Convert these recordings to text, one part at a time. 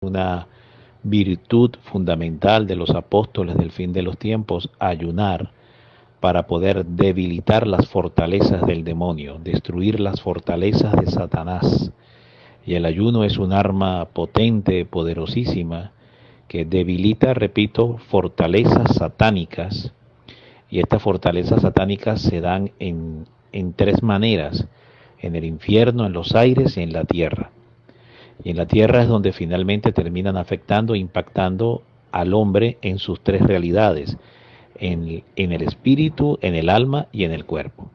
una virtud fundamental de los apóstoles del fin de los tiempos, ayunar para poder debilitar las fortalezas del demonio, destruir las fortalezas de Satanás. Y el ayuno es un arma potente, poderosísima, que debilita, repito, fortalezas satánicas. Y estas fortalezas satánicas se dan en tres maneras: en el infierno, en los aires y en la tierra. Y en la tierra es donde finalmente terminan afectando, impactando al hombre en sus tres realidades, en el espíritu, en el alma y en el cuerpo.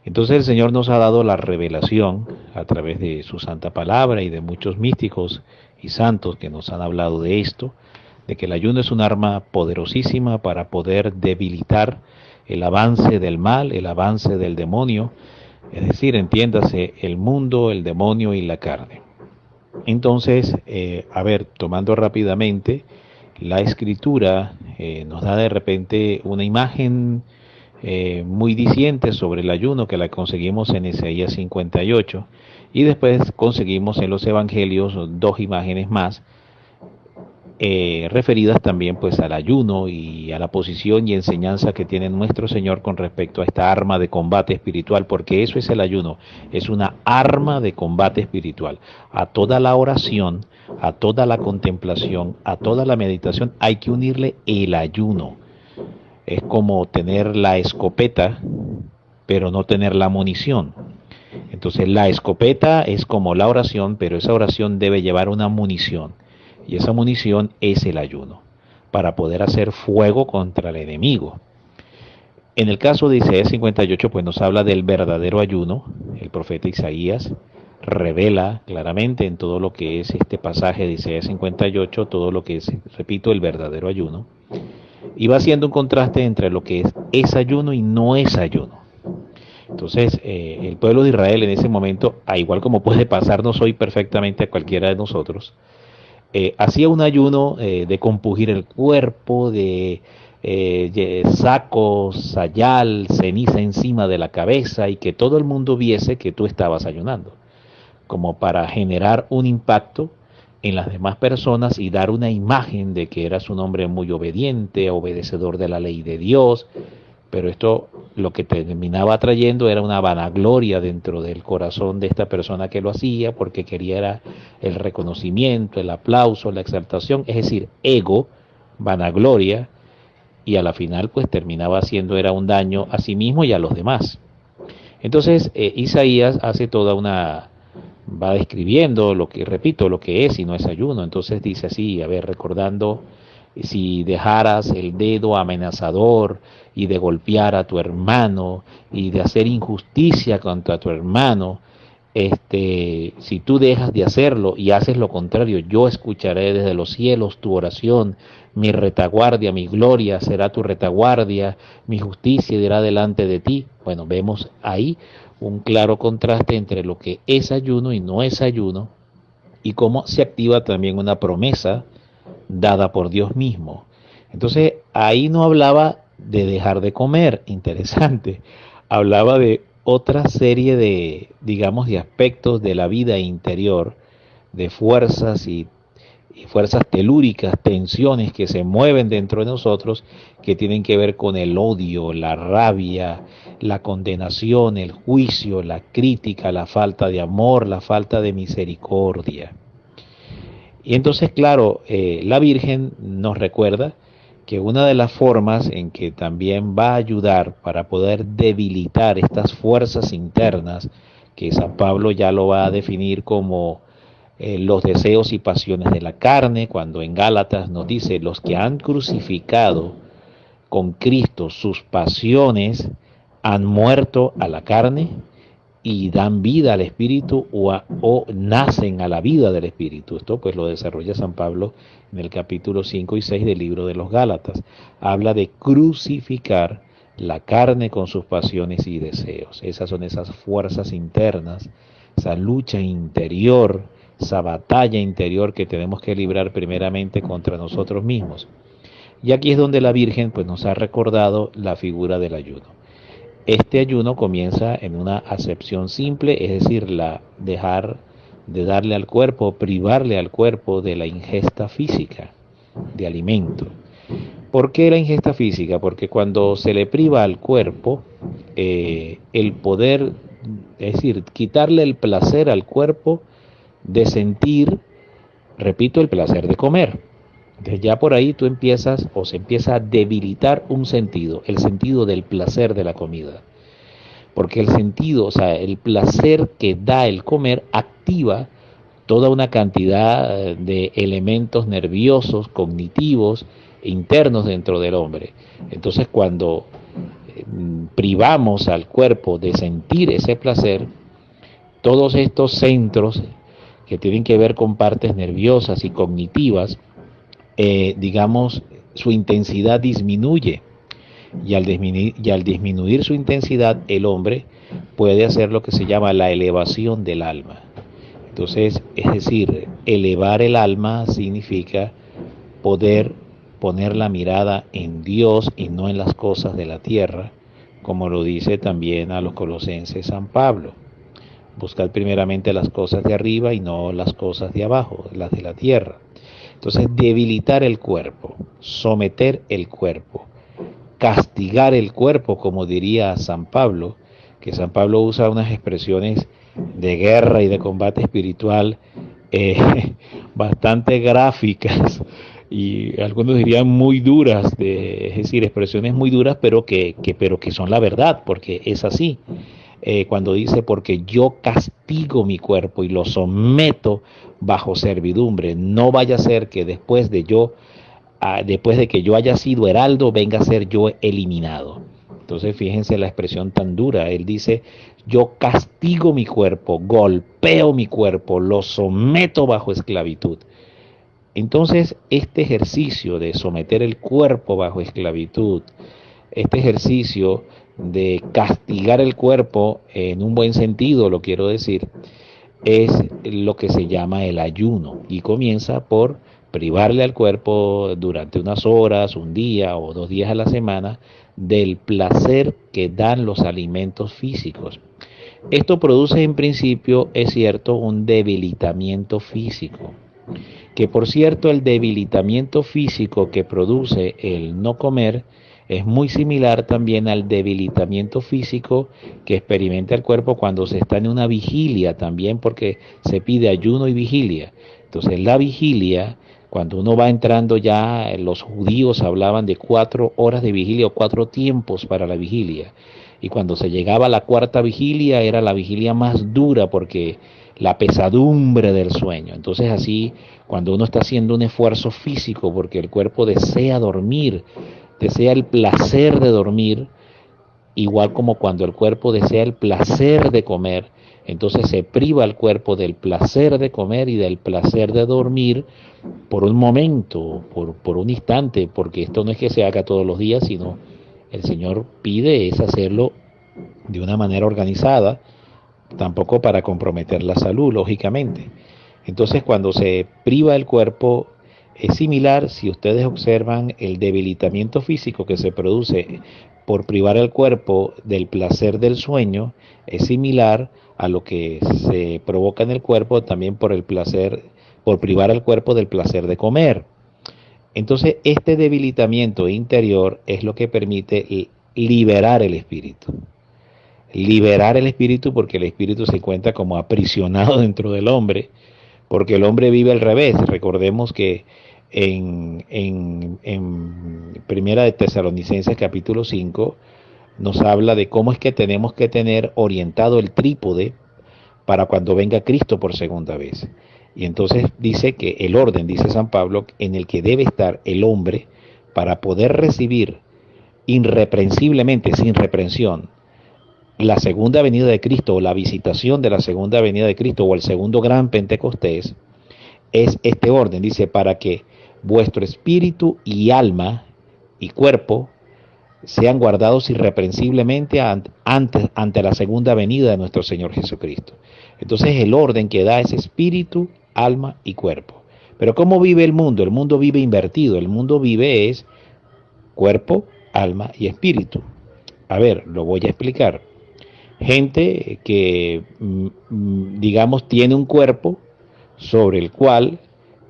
Entonces el Señor nos ha dado la revelación a través de su santa palabra y de muchos místicos y santos que nos han hablado de esto, de que el ayuno es un arma poderosísima para poder debilitar el avance del mal, el avance del demonio, es decir, entiéndase, el mundo, el demonio y la carne. Entonces, tomando rápidamente, la escritura nos da de repente una imagen muy diciente sobre el ayuno, que la conseguimos en Isaías 58, y después conseguimos en los evangelios dos imágenes más referidas también pues al ayuno y a la posición y enseñanza que tiene nuestro Señor con respecto a esta arma de combate espiritual, porque eso es el ayuno, es una arma de combate espiritual. A toda la oración, a toda la contemplación, a toda la meditación hay que unirle el ayuno. Es como tener la escopeta, pero no tener la munición. Entonces la escopeta es como la oración, pero esa oración debe llevar una munición. Y esa munición es el ayuno, para poder hacer fuego contra el enemigo. En el caso de Isaías 58, pues nos habla del verdadero ayuno. El profeta Isaías revela claramente en todo lo que es este pasaje de Isaías 58, todo lo que es, repito, el verdadero ayuno. Y va haciendo un contraste entre lo que es ayuno y no es ayuno. Entonces, el pueblo de Israel en ese momento, a igual como puede pasarnos hoy perfectamente a cualquiera de nosotros, hacía un ayuno de compugir el cuerpo, de saco, sayal, ceniza encima de la cabeza y que todo el mundo viese que tú estabas ayunando, como para generar un impacto en las demás personas y dar una imagen de que eras un hombre muy obediente, obedecedor de la ley de Dios. Pero esto lo que terminaba trayendo era una vanagloria dentro del corazón de esta persona que lo hacía, porque quería era el reconocimiento, el aplauso, la exaltación, es decir, ego, vanagloria, y a la final pues terminaba haciendo era un daño a sí mismo y a los demás. Entonces Isaías hace toda una, va describiendo lo que, repito, lo que es y no es ayuno. Entonces dice así, a ver, recordando: si dejaras el dedo amenazador y de golpear a tu hermano y de hacer injusticia contra tu hermano, si tú dejas de hacerlo y haces lo contrario, yo escucharé desde los cielos tu oración, mi retaguardia, mi gloria será tu retaguardia, mi justicia irá delante de ti. Bueno, vemos ahí un claro contraste entre lo que es ayuno y no es ayuno, y cómo se activa también una promesa dada por Dios mismo. Entonces ahí no hablaba de dejar de comer, interesante, hablaba de otra serie de, digamos, de aspectos de la vida interior, de fuerzas y fuerzas telúricas, tensiones que se mueven dentro de nosotros, que tienen que ver con el odio, la rabia, la condenación, el juicio, la crítica, la falta de amor, la falta de misericordia. Y entonces, claro, la Virgen nos recuerda que una de las formas en que también va a ayudar para poder debilitar estas fuerzas internas, que San Pablo ya lo va a definir como los deseos y pasiones de la carne, cuando en Gálatas nos dice: los que han crucificado con Cristo sus pasiones han muerto a la carne y dan vida al espíritu o nacen a la vida del espíritu. Esto pues lo desarrolla San Pablo en el capítulo 5 y 6 del libro de los Gálatas. Habla de crucificar la carne con sus pasiones y deseos. Esas son esas fuerzas internas, esa lucha interior, esa batalla interior que tenemos que librar primeramente contra nosotros mismos. Y aquí es donde la Virgen pues nos ha recordado la figura del ayuno. Este ayuno comienza en una acepción simple, es decir, dejar de darle al cuerpo, privarle al cuerpo de la ingesta física de alimento. ¿Por qué la ingesta física? Porque cuando se le priva al cuerpo el poder, es decir, quitarle el placer al cuerpo de sentir, repito, el placer de comer. Entonces ya por ahí tú empiezas o se empieza a debilitar un sentido, el sentido del placer de la comida. Porque el sentido, o sea, el placer que da el comer activa toda una cantidad de elementos nerviosos, cognitivos, internos dentro del hombre. Entonces cuando privamos al cuerpo de sentir ese placer, todos estos centros que tienen que ver con partes nerviosas y cognitivas, digamos, su intensidad disminuye. Y al disminuir su intensidad, el hombre puede hacer lo que se llama la elevación del alma. Entonces, es decir, elevar el alma significa poder poner la mirada en Dios y no en las cosas de la tierra, como lo dice también a los colosenses San Pablo. Buscar primeramente las cosas de arriba y no las cosas de abajo, las de la tierra. Entonces, debilitar el cuerpo, someter el cuerpo, castigar el cuerpo, como diría San Pablo, que San Pablo usa unas expresiones de guerra y de combate espiritual bastante gráficas y algunos dirían muy duras, es decir, expresiones muy duras, pero que son la verdad, porque es así. Cuando dice, porque yo castigo mi cuerpo y lo someto bajo servidumbre, no vaya a ser que después de que yo haya sido heraldo, venga a ser yo eliminado. Entonces fíjense la expresión tan dura. Él dice, yo castigo mi cuerpo, golpeo mi cuerpo, lo someto bajo esclavitud. Entonces este ejercicio de someter el cuerpo bajo esclavitud, este ejercicio de castigar el cuerpo, en un buen sentido lo quiero decir, es lo que se llama el ayuno y comienza por privarle al cuerpo durante unas horas, un día o 2 días a la semana del placer que dan los alimentos físicos. Esto produce en principio, es cierto, un debilitamiento físico, que por cierto el debilitamiento físico que produce el no comer es muy similar también al debilitamiento físico que experimenta el cuerpo cuando se está en una vigilia también, porque se pide ayuno y vigilia. Entonces la vigilia, cuando uno va entrando ya, los judíos hablaban de 4 horas de vigilia o 4 tiempos para la vigilia. Y cuando se llegaba a la 4ª vigilia era la vigilia más dura porque la pesadumbre del sueño. Entonces así, cuando uno está haciendo un esfuerzo físico porque el cuerpo desea dormir, desea el placer de dormir, igual como cuando el cuerpo desea el placer de comer, entonces se priva al cuerpo del placer de comer y del placer de dormir por un momento, por un instante, porque esto no es que se haga todos los días, sino el Señor pide es hacerlo de una manera organizada, tampoco para comprometer la salud, lógicamente. Entonces cuando se priva el cuerpo, es similar, si ustedes observan el debilitamiento físico que se produce por privar al cuerpo del placer del sueño, es similar a lo que se provoca en el cuerpo también por el placer, por privar al cuerpo del placer de comer. Entonces, este debilitamiento interior es lo que permite liberar el espíritu. Liberar el espíritu porque el espíritu se encuentra como aprisionado dentro del hombre, porque el hombre vive al revés. Recordemos que en Primera de Tesalonicenses capítulo 5 nos habla de cómo es que tenemos que tener orientado el trípode para cuando venga Cristo por segunda vez. Y entonces dice que el orden, dice San Pablo, en el que debe estar el hombre para poder recibir irreprensiblemente, sin reprensión, la segunda venida de Cristo o la visitación de la segunda venida de Cristo o el segundo gran Pentecostés, es este orden, dice, para que vuestro espíritu y alma y cuerpo sean guardados irreprensiblemente ante la segunda venida de nuestro Señor Jesucristo. Entonces el orden que da es espíritu, alma y cuerpo. Pero ¿cómo vive el mundo? El mundo vive invertido. El mundo vive es cuerpo, alma y espíritu. A ver, lo voy a explicar. Gente que, digamos, tiene un cuerpo sobre el cual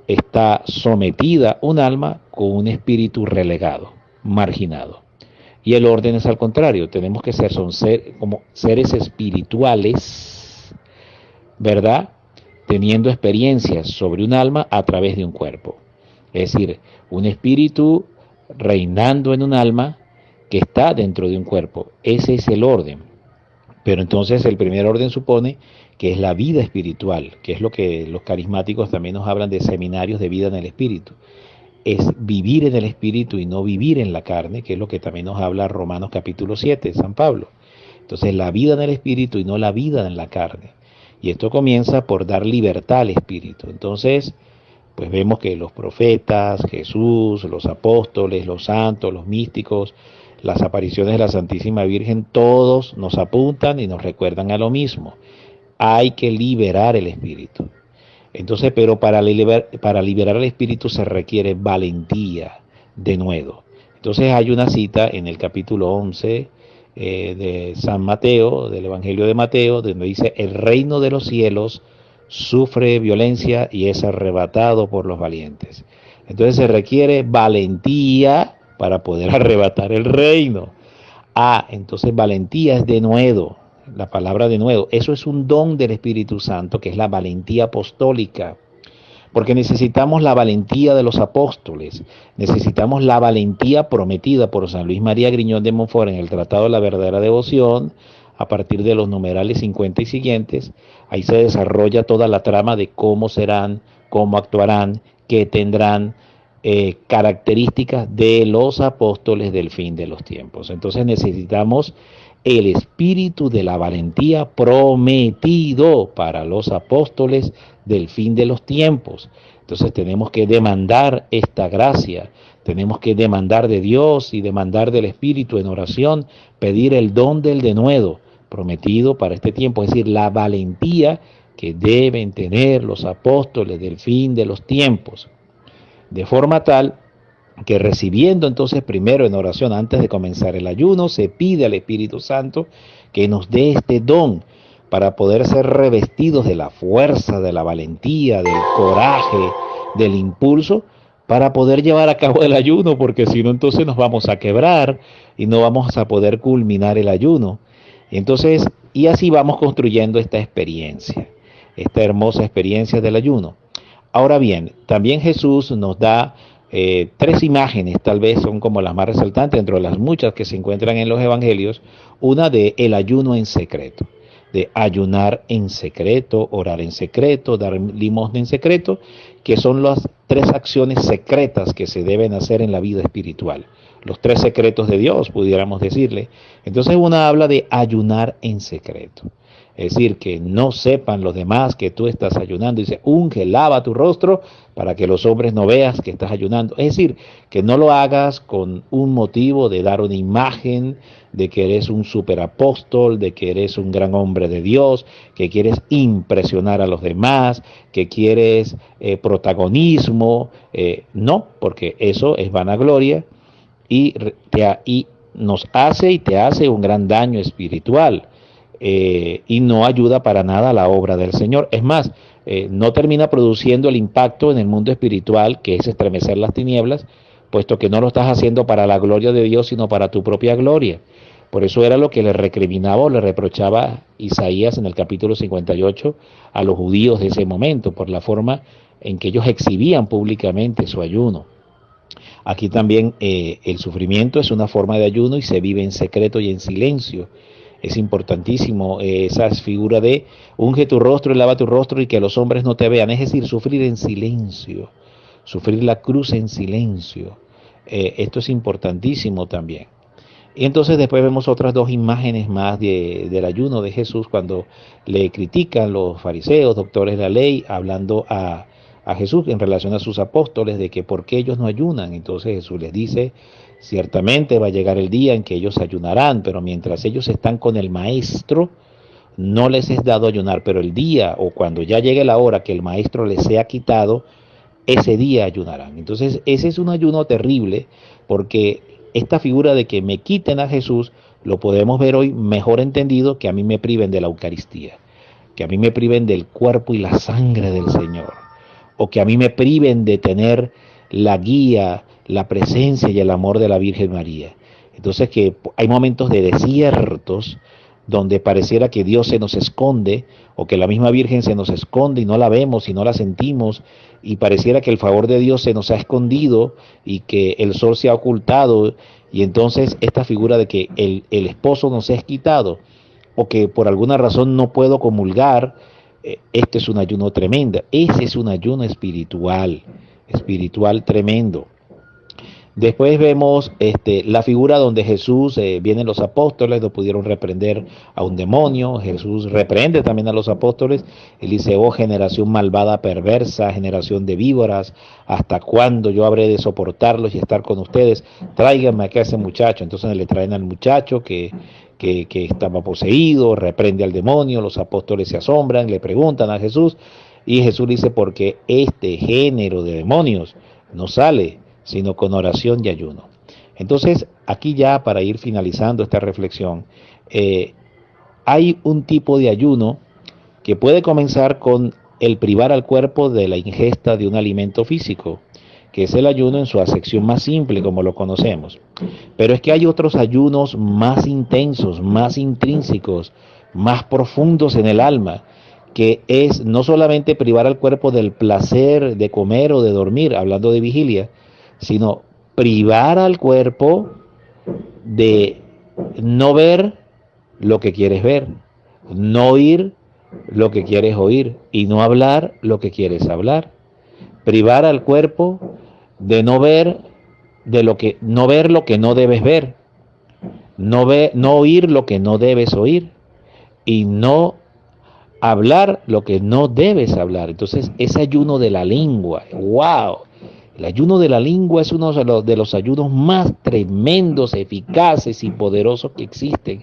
está sometida un alma con un espíritu relegado, marginado. Y el orden es al contrario, tenemos que ser, como seres espirituales, ¿verdad? Teniendo experiencias sobre un alma a través de un cuerpo. Es decir, un espíritu reinando en un alma que está dentro de un cuerpo. Ese es el orden. Pero entonces el primer orden supone que es la vida espiritual, que es lo que los carismáticos también nos hablan de seminarios de vida en el espíritu. Es vivir en el espíritu y no vivir en la carne, que es lo que también nos habla Romanos capítulo 7, San Pablo. Entonces la vida en el espíritu y no la vida en la carne. Y esto comienza por dar libertad al espíritu. Entonces, pues vemos que los profetas, Jesús, los apóstoles, los santos, los místicos, las apariciones de la Santísima Virgen, todos nos apuntan y nos recuerdan a lo mismo. Hay que liberar el espíritu. Entonces, pero para liberar el espíritu se requiere valentía, denuedo. Entonces hay una cita en el capítulo 11 de San Mateo, del Evangelio de Mateo, donde dice, el reino de los cielos sufre violencia y es arrebatado por los valientes. Entonces se requiere valentía para poder arrebatar el reino. Entonces valentía es denuedo, la palabra denuedo. Eso es un don del Espíritu Santo, que es la valentía apostólica. Porque necesitamos la valentía de los apóstoles, necesitamos la valentía prometida por San Luis María Griñón de Montfort en el Tratado de la Verdadera Devoción, a partir de los numerales 50 y siguientes. Ahí se desarrolla toda la trama de cómo serán, cómo actuarán, qué tendrán, características de los apóstoles del fin de los tiempos. Entonces necesitamos el espíritu de la valentía prometido para los apóstoles del fin de los tiempos. Entonces tenemos que demandar esta gracia, tenemos que demandar de Dios y demandar del Espíritu en oración, pedir el don del denuedo prometido para este tiempo, es decir, la valentía que deben tener los apóstoles del fin de los tiempos, de forma tal que recibiendo entonces primero en oración antes de comenzar el ayuno, se pide al Espíritu Santo que nos dé este don para poder ser revestidos de la fuerza, de la valentía, del coraje, del impulso, para poder llevar a cabo el ayuno, porque si no entonces nos vamos a quebrar y no vamos a poder culminar el ayuno. Entonces, y así vamos construyendo esta experiencia, esta hermosa experiencia del ayuno. Ahora bien, también Jesús nos da tres imágenes, tal vez son como las más resaltantes dentro de las muchas que se encuentran en los evangelios. Una de el ayuno en secreto, de ayunar en secreto, orar en secreto, dar limosna en secreto, que son las tres acciones secretas que se deben hacer en la vida espiritual. Los tres secretos de Dios, pudiéramos decirle. Entonces una habla de ayunar en secreto. Es decir, que no sepan los demás que tú estás ayunando. Dice, unge, lava tu rostro para que los hombres no veas que estás ayunando. Es decir, que no lo hagas con un motivo de dar una imagen de que eres un superapóstol, de que eres un gran hombre de Dios, que quieres impresionar a los demás, que quieres protagonismo. No, porque eso es vanagloria y nos hace y te hace un gran daño espiritual. Y no ayuda para nada a la obra del Señor. Es más, no termina produciendo el impacto en el mundo espiritual, que es estremecer las tinieblas, puesto que no lo estás haciendo para la gloria de Dios, sino para tu propia gloria. Por eso era lo que le recriminaba o le reprochaba Isaías en el capítulo 58 a los judíos de ese momento, por la forma en que ellos exhibían públicamente su ayuno. Aquí también el sufrimiento es una forma de ayuno y se vive en secreto y en silencio. Es importantísimo esa figura de unge tu rostro y lava tu rostro y que los hombres no te vean. Es decir, sufrir en silencio, sufrir la cruz en silencio. Esto es importantísimo también. Y entonces después vemos otras dos imágenes más del ayuno de Jesús cuando le critican los fariseos, doctores de la ley, hablando a Jesús en relación a sus apóstoles de que por qué ellos no ayunan. Entonces Jesús les dice, ciertamente va a llegar el día en que ellos ayunarán, pero mientras ellos están con el maestro, no les es dado ayunar, pero el día o cuando ya llegue la hora que el maestro les sea quitado, ese día ayunarán. Entonces ese es un ayuno terrible, porque esta figura de que me quiten a Jesús lo podemos ver hoy mejor entendido: que a mí me priven de la Eucaristía, que a mí me priven del cuerpo y la sangre del Señor, o que a mí me priven de tener la guía, la presencia y el amor de la Virgen María. Entonces, que hay momentos de desiertos donde pareciera que Dios se nos esconde, o que la misma Virgen se nos esconde y no la vemos y no la sentimos, y pareciera que el favor de Dios se nos ha escondido y que el sol se ha ocultado, y entonces esta figura de que el esposo nos es quitado, o que por alguna razón no puedo comulgar. Este es un ayuno tremendo, ese es un ayuno espiritual tremendo. Después vemos la figura donde Jesús, vienen los apóstoles, no pudieron reprender a un demonio. Jesús reprende también a los apóstoles. Él dice: oh generación malvada, perversa, generación de víboras, ¿hasta cuándo yo habré de soportarlos y estar con ustedes? Tráiganme acá a ese muchacho. Entonces le traen al muchacho que estaba poseído, reprende al demonio. Los apóstoles se asombran, le preguntan a Jesús, y Jesús dice: porque este género de demonios no sale sino con oración y ayuno. Entonces, aquí ya para ir finalizando esta reflexión, hay un tipo de ayuno que puede comenzar con el privar al cuerpo de la ingesta de un alimento físico, que es el ayuno en su acepción más simple, como lo conocemos. Pero es que hay otros ayunos más intensos, más intrínsecos, más profundos en el alma, que es no solamente privar al cuerpo del placer de comer o de dormir, hablando de vigilia, sino privar al cuerpo de no ver lo que quieres ver, no oír lo que quieres oír y no hablar lo que quieres hablar. Privar al cuerpo de no ver no ver lo que no debes ver, no oír lo que no debes oír y no hablar lo que no debes hablar. Entonces, ese ayuno de la lengua, wow. El ayuno de la lengua es uno de los ayunos más tremendos, eficaces y poderosos que existen.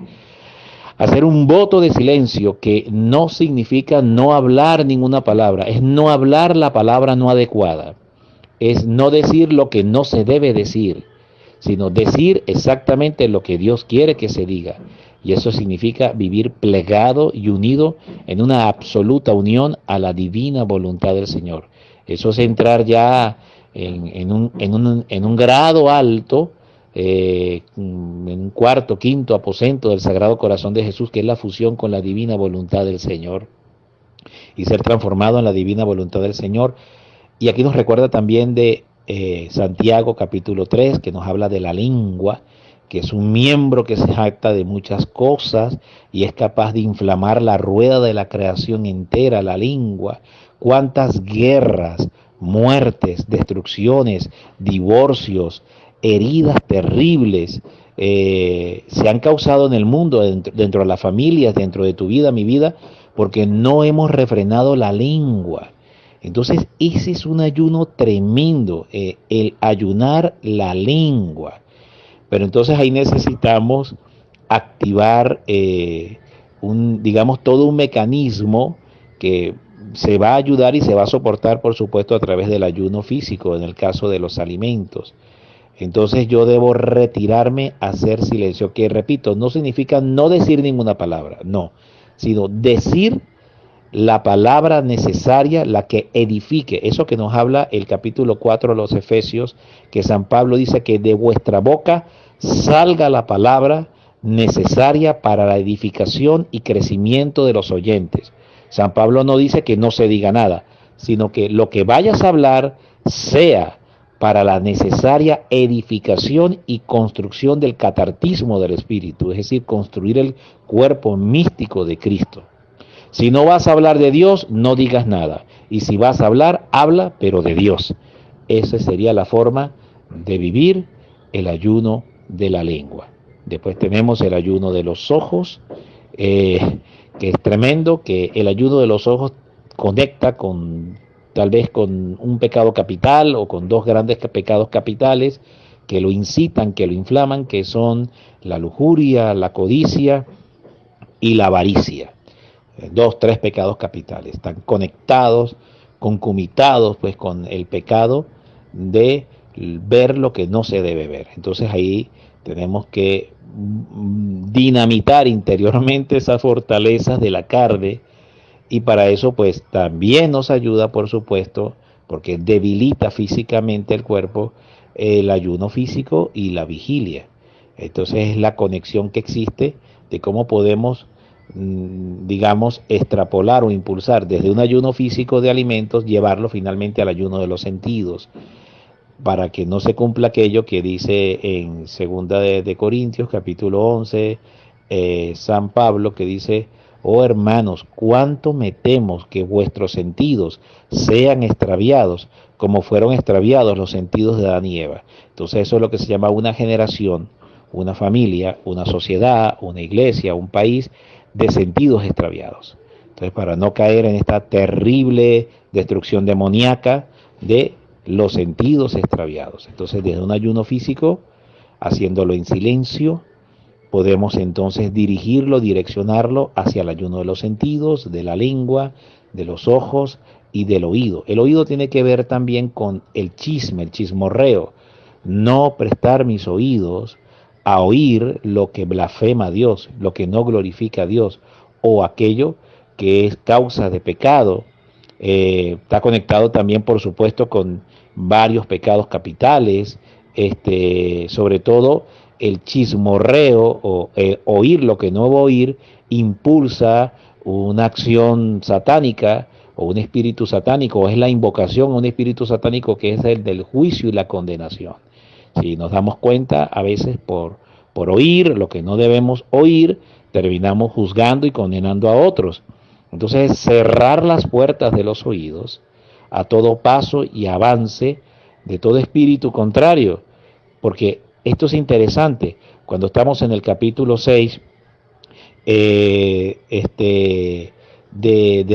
Hacer un voto de silencio, que no significa no hablar ninguna palabra, es no hablar la palabra no adecuada, es no decir lo que no se debe decir, sino decir exactamente lo que Dios quiere que se diga. Y eso significa vivir plegado y unido en una absoluta unión a la divina voluntad del Señor. Eso es entrar ya en un grado alto, en un cuarto, quinto aposento del Sagrado Corazón de Jesús, que es la fusión con la divina voluntad del Señor, y ser transformado en la divina voluntad del Señor. Y aquí nos recuerda también de Santiago capítulo 3, que nos habla de la lengua, que es un miembro que se jacta de muchas cosas y es capaz de inflamar la rueda de la creación entera, la lengua. Cuántas guerras, muertes, destrucciones, divorcios, heridas terribles se han causado en el mundo, dentro de las familias, dentro de tu vida, mi vida, porque no hemos refrenado la lengua. Entonces, ese es un ayuno tremendo, el ayunar la lengua. Pero entonces ahí necesitamos activar digamos, todo un mecanismo que se va a ayudar y se va a soportar, por supuesto, a través del ayuno físico, en el caso de los alimentos. Entonces yo debo retirarme a hacer silencio, que repito, no significa no decir ninguna palabra, no, sino decir la palabra necesaria, la que edifique. Eso que nos habla el capítulo 4 de los Efesios, que San Pablo dice que de vuestra boca salga la palabra necesaria para la edificación y crecimiento de los oyentes. San Pablo no dice que no se diga nada, sino que lo que vayas a hablar sea para la necesaria edificación y construcción del catartismo del Espíritu, es decir, construir el cuerpo místico de Cristo. Si no vas a hablar de Dios, no digas nada. Y si vas a hablar, habla, pero de Dios. Esa sería la forma de vivir el ayuno de la lengua. Después tenemos el ayuno de los ojos, que es tremendo, que el ayuno de los ojos conecta tal vez con un pecado capital o con dos grandes pecados capitales que lo incitan, que lo inflaman, que son la lujuria, la codicia y la avaricia. Tres pecados capitales, están conectados, concumitados pues con el pecado de ver lo que no se debe ver. Entonces ahí Tenemos que dinamitar interiormente esas fortalezas de la carne, y para eso pues también nos ayuda, por supuesto, porque debilita físicamente el cuerpo, el ayuno físico y la vigilia. Entonces es la conexión que existe de cómo podemos, digamos, extrapolar o impulsar desde un ayuno físico de alimentos, llevarlo finalmente al ayuno de los sentidos, para que no se cumpla aquello que dice en segunda de Corintios, capítulo 11, San Pablo, que dice: oh hermanos, cuánto me temo que vuestros sentidos sean extraviados, como fueron extraviados los sentidos de Adán y Eva. Entonces eso es lo que se llama una generación, una familia, una sociedad, una iglesia, un país de sentidos extraviados. Entonces, para no caer en esta terrible destrucción demoníaca de los sentidos extraviados. Entonces, desde un ayuno físico, haciéndolo en silencio, podemos entonces dirigirlo, direccionarlo hacia el ayuno de los sentidos, de la lengua, de los ojos y del oído. El oído tiene que ver también con el chisme, el chismorreo. No prestar mis oídos a oír lo que blasfema a Dios, lo que no glorifica a Dios, o aquello que es causa de pecado. Está conectado también, por supuesto, con varios pecados capitales, sobre todo el chismorreo o oír lo que no va a oír impulsa una acción satánica o un espíritu satánico, o es la invocación a un espíritu satánico, que es el del juicio y la condenación. Si nos damos cuenta, a veces por oír lo que no debemos oír, terminamos juzgando y condenando a otros. Entonces, cerrar las puertas de los oídos a todo paso y avance de todo espíritu contrario, porque esto es interesante. Cuando estamos en el capítulo 6 del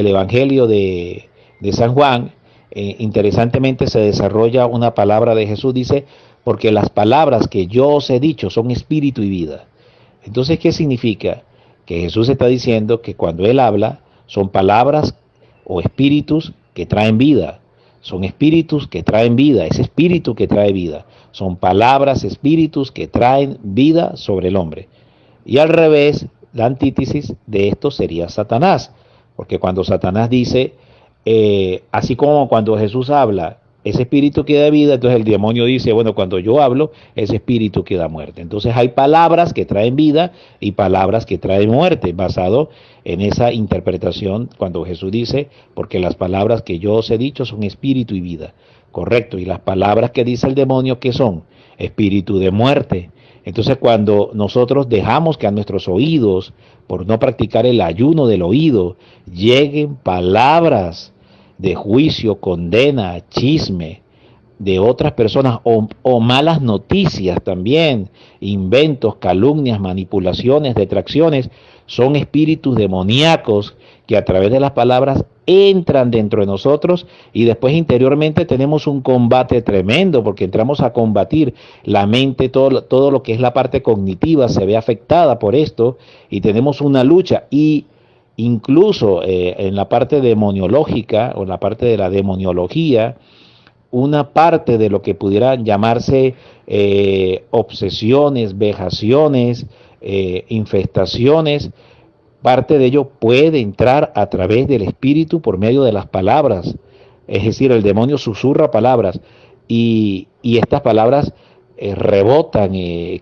Evangelio de San Juan, interesantemente se desarrolla una palabra de Jesús. Dice: porque las palabras que yo os he dicho son espíritu y vida. Entonces, ¿qué significa? Que Jesús está diciendo que cuando Él habla, son palabras o espíritus que traen vida. Son espíritus que traen vida, es espíritu que trae vida. Son palabras, espíritus que traen vida sobre el hombre. Y al revés, la antítesis de esto sería Satanás. Porque cuando Satanás dice, así como cuando Jesús habla, ese espíritu que da vida, entonces el demonio dice: bueno, cuando yo hablo, ese espíritu que da muerte. Entonces hay palabras que traen vida y palabras que traen muerte, basado en esa interpretación cuando Jesús dice: porque las palabras que yo os he dicho son espíritu y vida. Correcto. Y las palabras que dice el demonio, ¿qué son? Espíritu de muerte. Entonces, cuando nosotros dejamos que a nuestros oídos, por no practicar el ayuno del oído, lleguen palabras de juicio, condena, chisme de otras personas, o malas noticias también, inventos, calumnias, manipulaciones, detracciones, son espíritus demoníacos que a través de las palabras entran dentro de nosotros, y después interiormente tenemos un combate tremendo, porque entramos a combatir la mente. Todo lo que es la parte cognitiva se ve afectada por esto, y tenemos una lucha. Y incluso en la parte demoniológica, o en la parte de la demoniología, una parte de lo que pudiera llamarse obsesiones, vejaciones, infestaciones, parte de ello puede entrar a través del espíritu por medio de las palabras. Es decir, el demonio susurra palabras, y estas palabras rebotan,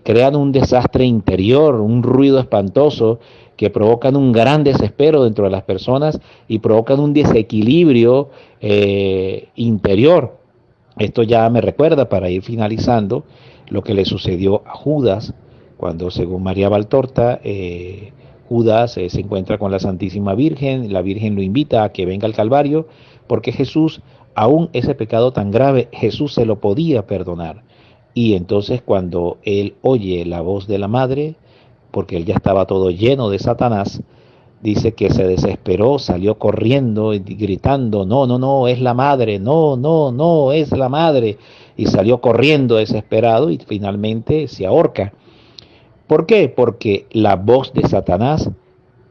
crean un desastre interior, un ruido espantoso, que provocan un gran desespero dentro de las personas y provocan un desequilibrio interior. Esto ya me recuerda, para ir finalizando, lo que le sucedió a Judas, cuando, según María Valtorta, Judas se encuentra con la Santísima Virgen. La Virgen lo invita a que venga al Calvario, porque Jesús, aún ese pecado tan grave, Jesús se lo podía perdonar. Y entonces, cuando él oye la voz de la madre, porque él ya estaba todo lleno de Satanás, dice que se desesperó, salió corriendo y gritando: no, no, no, es la madre, no, no, no, es la madre. Y salió corriendo desesperado, y finalmente se ahorca. ¿Por qué? Porque la voz de Satanás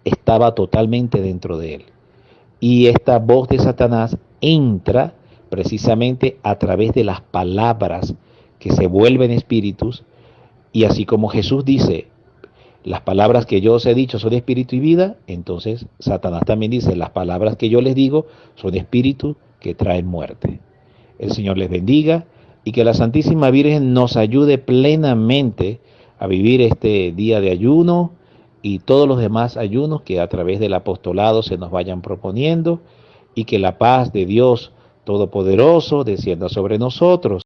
estaba totalmente dentro de él. Y esta voz de Satanás entra precisamente a través de las palabras que se vuelven espíritus, Y así como Jesús dice, las palabras que yo os he dicho son espíritu y vida, entonces Satanás también dice, las palabras que yo les digo son espíritu que traen muerte. El Señor les bendiga y que la Santísima Virgen nos ayude plenamente a vivir este día de ayuno y todos los demás ayunos que a través del apostolado se nos vayan proponiendo, y que la paz de Dios Todopoderoso descienda sobre nosotros.